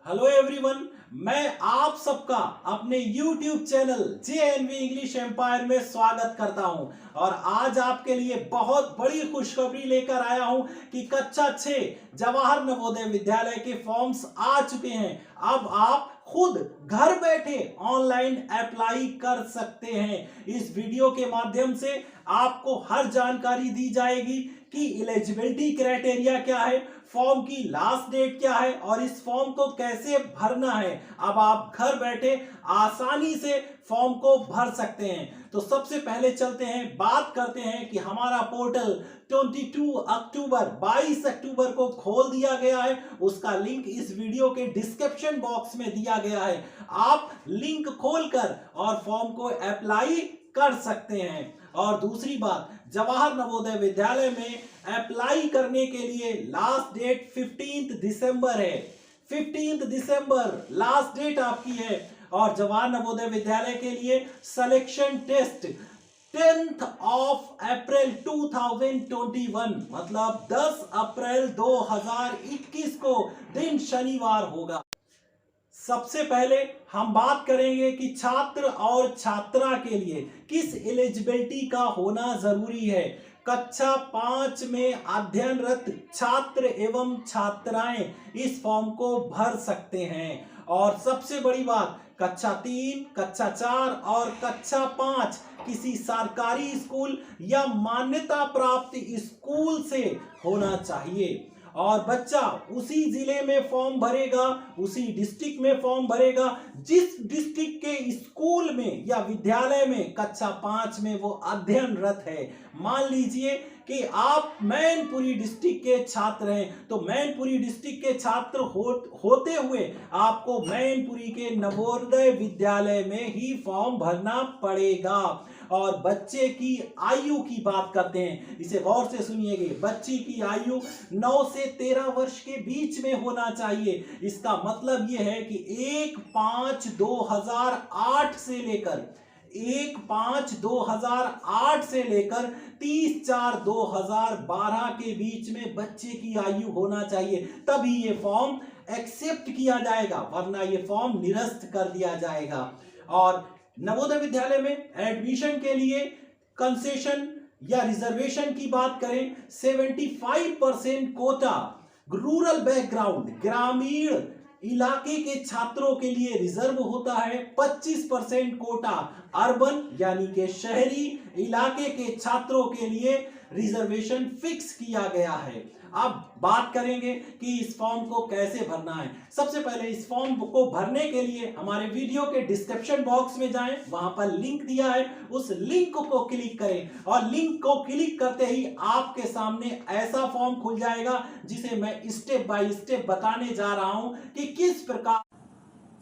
Hello everyone, मैं आप सबका अपने YouTube channel JNV English empire में स्वागत करता हूं। और आज आपके लिए बहुत बड़ी खुशखबरी लेकर आया हूं कि कक्षा 6 जवाहर नवोदय विद्यालय के फॉर्म्स आ चुके हैं। अब आप खुद घर बैठे ऑनलाइन अप्लाई कर सकते हैं। इस वीडियो के माध्यम से आपको हर जानकारी दी जाएगी कि एलिजिबिलिटी क्राइटेरिया क्या है, फॉर्म की लास्ट डेट क्या है और इस फॉर्म को कैसे भरना है। अब आप घर बैठे आसानी से फॉर्म को भर सकते हैं। तो सबसे पहले चलते हैं, बात करते हैं कि हमारा पोर्टल 22 अक्टूबर को खोल दिया गया है। उसका लिंक इस वीडियो के डिस्क्रिप्शन बॉक्स में दिया गया है। आप लिंक खोलकर और फॉर्म को अप्लाई कर सकते हैं। और दूसरी बात, जवाहर नवोदय विद्यालय में अप्लाई करने के लिए लास्ट डेट 15 दिसंबर है। 15 दिसंबर लास्ट डेट आपकी है। और जवाहर नवोदय विद्यालय के लिए selection test 10th of April 2021 मतलब 10 अप्रैल 2021 को दिन शनिवार होगा। सबसे पहले हम बात करेंगे कि छात्र और छात्रा के लिए किस एलिजिबिलिटी का होना जरूरी है। कक्षा 5 में अध्ययनरत छात्र एवं छात्राएं इस फॉर्म को भर सकते हैं। और सबसे बड़ी बात, कक्षा 3, कक्षा 4 और कक्षा 5 किसी सरकारी स्कूल या मान्यता प्राप्त स्कूल से होना चाहिए। और बच्चा उसी जिले में फॉर्म भरेगा, उसी डिस्ट्रिक्ट में फॉर्म भरेगा जिस डिस्ट्रिक्ट के स्कूल में या विद्यालय में कक्षा 5 में वो अध्ययनरत है। मान लीजिए कि आप मैनपुरी डिस्ट्रिक्ट के छात्र हैं, तो मैनपुरी डिस्ट्रिक्ट के छात्र होते हुए आपको मैनपुरी के नवोदय विद्यालय में ही फॉर्म भरना पड़ेगा। और बच्चे की आयु की बात करते हैं, इसे गौर से सुनिएगा। बच्चे की आयु 9 से 13 वर्ष के बीच में होना चाहिए। इसका मतलब यह है कि 1/5/2008 से लेकर 1/5/2008 से लेकर 30/4/2012 के बीच में बच्चे की आयु होना चाहिए, तभी ये फॉर्म एक्सेप्ट किया जाएगा, वरना ये फॉर्म निरस्त कर दिया जाएगा। और नवोदय विद्यालय में एडमिशन के लिए कंसेशन या रिजर्वेशन की बात करें, 75% कोटा रूरल बैकग्राउंड ग्रामीण इलाके के छात्रों के लिए रिजर्व होता है। 25% कोटा अर्बन यानी कि शहरी इलाके के छात्रों के लिए रिजर्वेशन फिक्स किया गया है। अब बात करेंगे कि इस फॉर्म को कैसे भरना है। सबसे पहले इस फॉर्म को भरने के लिए हमारे वीडियो के डिस्क्रिप्शन बॉक्स में जाएं, वहां पर लिंक दिया है, उस लिंक को क्लिक करें और लिंक को क्लिक करते ही आपके सामने ऐसा फॉर्म खुल जाएगा जिसे मैं स्टेप बाय स्टेप बताने जा रहा हूं कि किस प्रकार।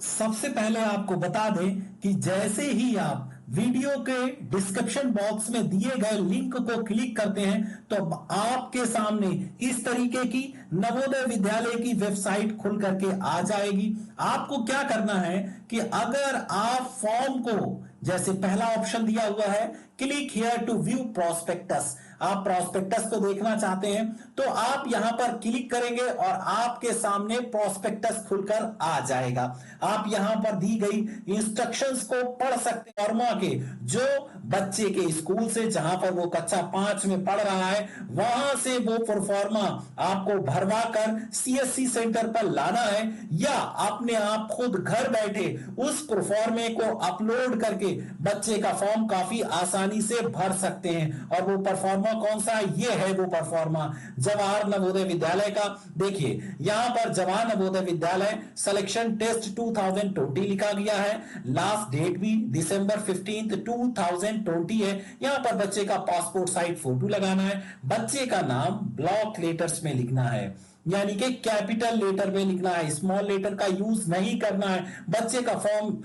सबसे पहले आपको बता दें कि जैसे ही आप वीडियो के डिस्क्रिप्शन बॉक्स में दिए गए लिंक को क्लिक करते हैं तो आपके सामने इस तरीके की नवोदय विद्यालय की वेबसाइट खुल करके आ जाएगी। आपको क्या करना है कि अगर आप फॉर्म को, जैसे पहला ऑप्शन दिया हुआ है click here to view prospectus, आप प्रोस्पेक्टस को देखना चाहते हैं तो आप यहां पर क्लिक करेंगे और आपके सामने प्रोस्पेक्टस खुलकर आ जाएगा। आप यहां पर दी गई इंस्ट्रक्शंस को पढ़ सकते हैं। फॉर्मा के जो बच्चे के स्कूल से जहां पर वो कक्षा 5 में पढ़ रहा है वहां से वो प्रोफॉर्मा आपको भरवा कर CSC सेंटर पर लाना है, या अपने आप खुद घर बैठे उस प्रोफॉर्मे को अपलोड करके बच्चे का फॉर्म काफी आसानी से भर सकते हैं। और वो परफॉर्मा कौन सा है? ये है वो परफॉर्मा जवाहर नवोदय विद्यालय का। देखिए यहां पर जवाहर नवोदय विद्यालय सिलेक्शन टेस्ट 2020 लिखा गया है। लास्ट डेट भी दिसंबर 15 2020 है। यहां पर बच्चे का पासपोर्ट साइज फोटो लगाना है, बच्चे का नाम ब्लॉक लेटर्स में लिखना है, यानी कि कैपिटल लेटर में लिखना है, स्मॉल लेटर का यूज नहीं करना है। बच्चे का फॉर्म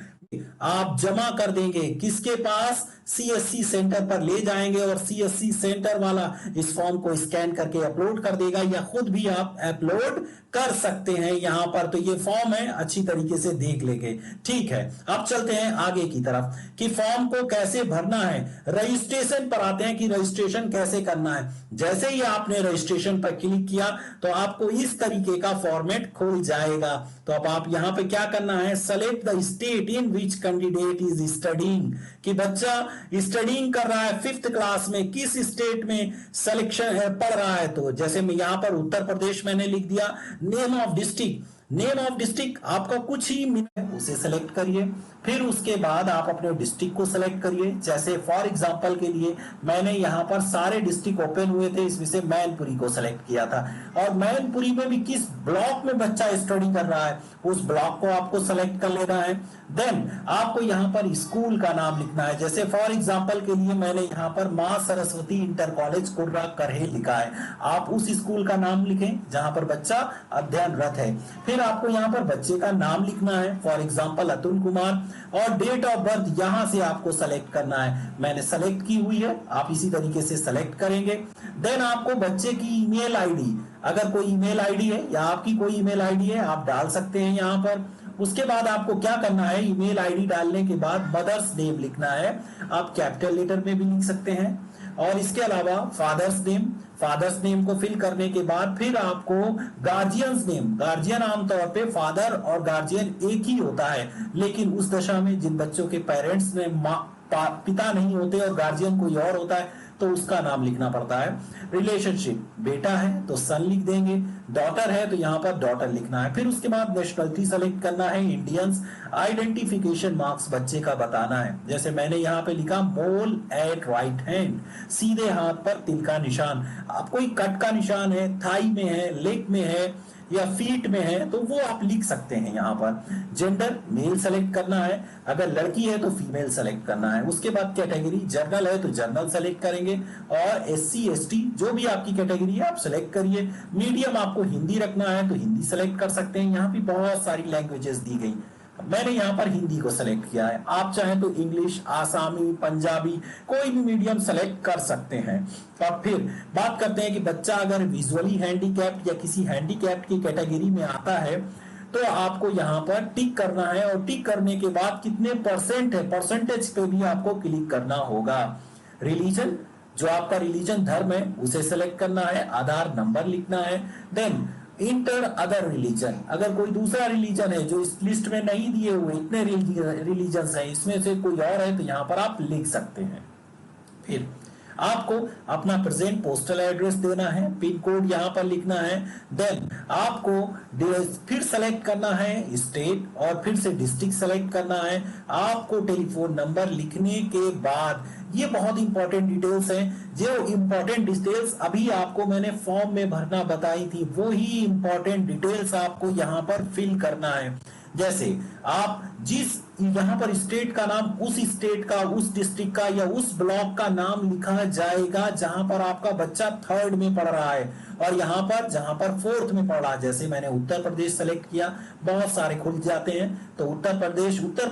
आप जमा कर देंगे किसके पास, सीएससी सेंटर पर ले जाएंगे और सीएससी सेंटर वाला इस फॉर्म को स्कैन करके अपलोड कर देगा, या खुद भी आप अपलोड कर सकते हैं यहां पर। तो ये फॉर्म है, अच्छी तरीके से देख लेंगे। ठीक है, अब चलते हैं आगे की तरफ कि फॉर्म को कैसे भरना है। रजिस्ट्रेशन पर आते हैं कि रजिस्ट्रेशन कैसे करना है। जैसे ही आपने रजिस्ट्रेशन पर क्लिक किया तो आपको इस तरीके का फॉर्मेट खुल जाएगा। तो अब आप यहां पे क्या करना है, select the state in which candidate is studying, कि बच्चा स्टडीइंग कर रहा है 5th क्लास में, किस स्टेट में सिलेक्शन है, पढ़ रहा है। तो जैसे मैं यहां पर उत्तर प्रदेश मैंने लिख दिया। नेम ऑफ डिस्ट्रिक्ट आपका कुछ ही मिनट उसे सेलेक्ट करिए। फिर उसके बाद आप अपने डिस्ट्रिक्ट को सिलेक्ट करिए। जैसे फॉर एग्जांपल के लिए मैंने यहां पर सारे डिस्ट्रिक्ट ओपन हुए थे, इसमें से मैनपुरी को सिलेक्ट किया था। और मैनपुरी में भी किस ब्लॉक में बच्चा स्टडी कर रहा है उस ब्लॉक को आपको सिलेक्ट कर लेना है। देन आपको यहां पर स्कूल का नाम लिखना है। जैसे फॉर एग्जांपल के लिए मैंने यहां पर मां सरस्वती इंटर कॉलेज कुर्रा करहे लिखा है। आप उस स्कूल का नाम लिखें जहां पर बच्चा अध्ययनरत है। फिर आपको यहां पर बच्चे का नाम लिखना है, फॉर एग्जांपल अतुल कुमार, और डेट ऑफ बर्थ यहां से आपको सेलेक्ट करना है। मैंने सेलेक्ट की हुई है, आप इसी तरीके से सेलेक्ट करेंगे। देन आपको बच्चे की ईमेल आईडी, अगर कोई ईमेल आईडी है या आपकी कोई ईमेल आईडी है आप डाल सकते हैं यहां पर। उसके बाद आपको क्या करना है, ईमेल आईडी डालने के बाद मदर्स नेम लिखना है। आप कैपिटल लेटर में भी लिख सकते हैं। और इसके अलावा फादर्स नेम को फिल करने के बाद फिर आपको गार्जियंस नेम, गार्जियन आमतौर पे फादर और गार्जियन एक ही होता है, लेकिन उस दशा में जिन बच्चों के पेरेंट्स में पिता नहीं होते और गार्जियन कोई और होता है तो उसका नाम लिखना पड़ता है। रिलेशनशिप, बेटा है तो सन लिख देंगे, डॉटर है तो यहाँ पर डॉटर लिखना है। फिर उसके बाद नेशनलिटी सेलेक्ट करना है, इंडियंस। आइडेंटिफिकेशन मार्क्स बच्चे का बताना है। जैसे मैंने यहाँ पे लिखा मोल एट राइट हैंड, सीधे हाथ पर तिल का निशान। आप कोई कट का निशान है, थाई में है, लेग में है या फीट में है तो वो आप लिख सकते हैं यहाँ पर। जेंडर, मेल सेलेक्ट करना है, अगर लड़की है तो फीमेल सेलेक्ट करना है। उसके बाद कैटेगरी, जर्नल है तो जर्नल सेलेक्ट करेंगे, और SC ST जो भी आपकी कैटेगरी है आप सेलेक्ट करिए। मीडियम आपको हिंदी रखना है तो हिंदी सेलेक्ट कर सकते हैं। यहाँ भी बहुत सारी लैंग्वेजेस दी गई, मैंने यहाँ पर हिंदी को सेलेक्ट किया है। आप चाहें तो इंग्लिश, आसामी, पंजाबी कोई भी मीडियम सेलेक्ट कर सकते हैं। अब फिर बात करते हैं कि बच्चा अगर विजुअली हैंडीकैप्ड या किसी हैंडीकैप्ड की कैटेगरी में आता है तो आपको यहाँ पर टिक करना है, और टिक करने के बाद कितने परसेंट है, परसेंटेज पे भी आपको क्लिक करना होगा। रिलीजन, जो आपका रिलीजन धर्म है उसे सेलेक्ट करना है, आधार नंबर लिखना है। देन इंटर अदर रिलीजन, अगर कोई दूसरा रिलीजन है जो इस लिस्ट में नहीं दिए हुए, इतने रिलीजन हैं इसमें से कोई और है तो यहां पर आप लिख सकते हैं। फिर आपको अपना प्रेजेंट पोस्टल एड्रेस देना है, पिन कोड यहां पर लिखना है। देन आपको फिर सेलेक्ट करना है स्टेट, और फिर से डिस्ट्रिक्ट सेलेक्ट करना है। आपको टेलीफोन नंबर लिखने के बाद, ये बहुत इंपॉर्टेंट डिटेल्स हैं, जो इंपॉर्टेंट डिटेल्स अभी आपको मैंने फॉर्म में भरना बताई थी वो ही इंपॉर्टेंट डिटेल्स आपको यहां पर फिल करना है। जैसे आप जिस यहां पर स्टेट का नाम, उस स्टेट का, उस डिस्ट्रिक्ट का या उस ब्लॉक का नाम लिखा जाएगा जहां पर आपका बच्चा 3rd में पढ़ रहा है, और यहां पर जहां पर 4th में पढ़ रहा है। जैसे मैंने उत्तर प्रदेश सेलेक्ट किया, बहुत सारे खुल जाते हैं तो उत्तर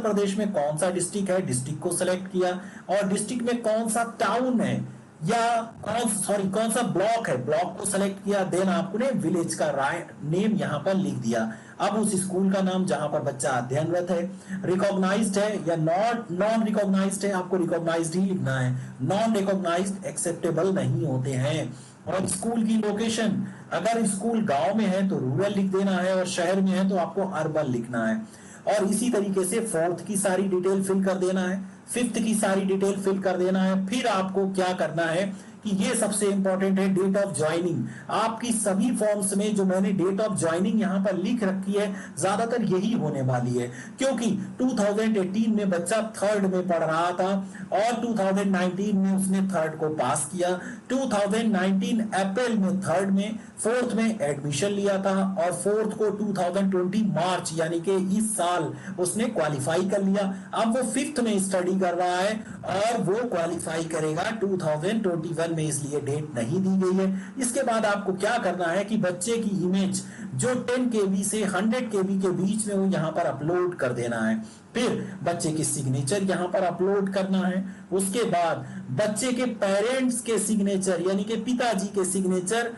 प्रदेश में कौन सा डिस्ट्रिक्ट है, डिस्ट्रिक्ट को सेलेक्ट किया, और डिस्ट्रिक्ट में कौन सा टाउन है या कौन सा ब्लॉक है, ब्लॉक को सेलेक्ट किया। देन आपने विलेज का नेम यहां पर लिख दिया। अब उस स्कूल का नाम जहां पर बच्चा अध्ययनरत है, रिकॉग्नाइज्ड है या नॉन रिकॉग्नाइज्ड है, आपको रिकॉग्नाइज्ड ही लिखना है। नॉन रिकॉग्नाइज्ड एक्सेप्टेबल नहीं होते हैं। और स्कूल की लोकेशन, अगर स्कूल गांव में है तो रूरल लिख देना है, और शहर में है तो आपको अर्बन लिखना है। और इसी तरीके से 4th की सारी डिटेल फिल कर देना है, 5th की सारी डिटेल फिल कर देना है। फिर आपको क्या करना है कि ये सबसे इंपॉर्टेंट है, डेट ऑफ ज्वाइनिंग। आपकी सभी फॉर्म्स में जो मैंने डेट ऑफ ज्वाइनिंग यहां पर लिख रखी है ज्यादातर यही होने वाली है, क्योंकि 2018 में बच्चा 3rd में पढ़ रहा था और 2019 में उसने 3rd को पास किया। 2019 अप्रैल में 3rd में, 4th में एडमिशन लिया था, और 4th को 2020 मार्च यानी कि इस साल उसने क्वालिफाई कर लिया। अब वो 5th में स्टडी कर रहा है और वो क्वालिफाई करेगा 2021 में इसलिए डेट नहीं दी गई है। इसके बाद आपको क्या करना है कि बच्चे की इमेज जो 10 केबी से 100 केबी के बीच में हो यहाँ पर अपलोड कर देना है। फिर बच्चे की सिग्नेचर यहाँ पर अपलोड करना है। उसके बाद बच्चे के पेरेंट्स के सिग्नेचर यानी कि पिताजी के सिग्नेचर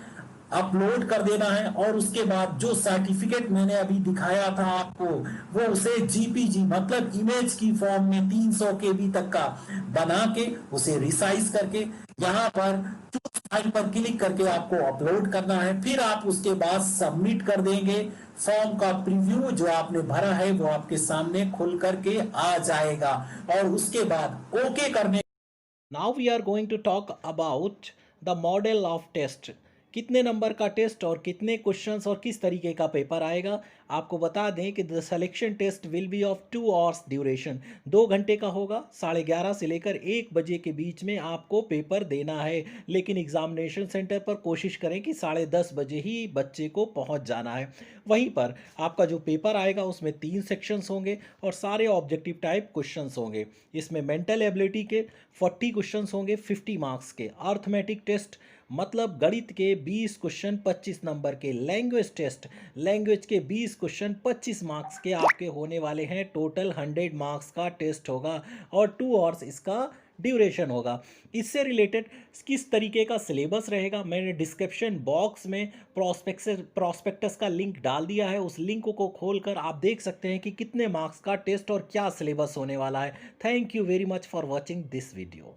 अपलोड कर देना है। और उसके बाद जो सर्टिफिकेट मैंने अभी दिखाया था आपको वो उसे जीपीजी मतलब इमेज की फॉर्म में 300 केबी तक का बना के उसे रिसाइज करके यहाँ पर चूज फाइल पर क्लिक करके आपको अपलोड करना है। फिर आप उसके बाद सबमिट कर देंगे। फॉर्म का प्रीव्यू जो आपने भरा है वो आपके सामने खुल करके आ जाएगा और उसके बाद ओके करने। Now we are going to talk about the model of test. कितने नंबर का टेस्ट और कितने क्वेश्चंस और किस तरीके का पेपर आएगा। आपको बता दें कि the selection test will be of 2 hours duration. 2 घंटे का होगा। 11:30 से लेकर 1 बजे के बीच में आपको पेपर देना है। लेकिन एग्जामिनेशन सेंटर पर कोशिश करें कि 10:30 बजे ही बच्चे को पहुंच जाना है। वहीं पर आपका जो पेपर आएगा उसमें 3 सेक्शंस होंगे और सारे ऑब्जेक्टिव टाइप क्वेश्चंस होंगे। इसमें मेंटल एबिलिटी के 40 क्वेश्चंस होंगे 50 मार्क्स के। अर्थमेटिक टेस्ट मतलब गणित के 20 क्वेश्चन 25 नंबर के। लैंग्वेज टेस्ट लैंग्वेज के 20 क्वेश्चन 25 मार्क्स के आपके होने वाले हैं। टोटल 100 मार्क्स का टेस्ट होगा और 2 आवर्स इसका ड्यूरेशन होगा। इससे रिलेटेड किस तरीके का सिलेबस रहेगा मैंने डिस्क्रिप्शन बॉक्स में प्रॉस्पेक्टस का लिंक डाल दिया है। उस लिंक को खोलकर आप देख सकते हैं कि कितने मार्क्स का टेस्ट और क्या सिलेबस होने वाला है। Thank you very much for watching this video.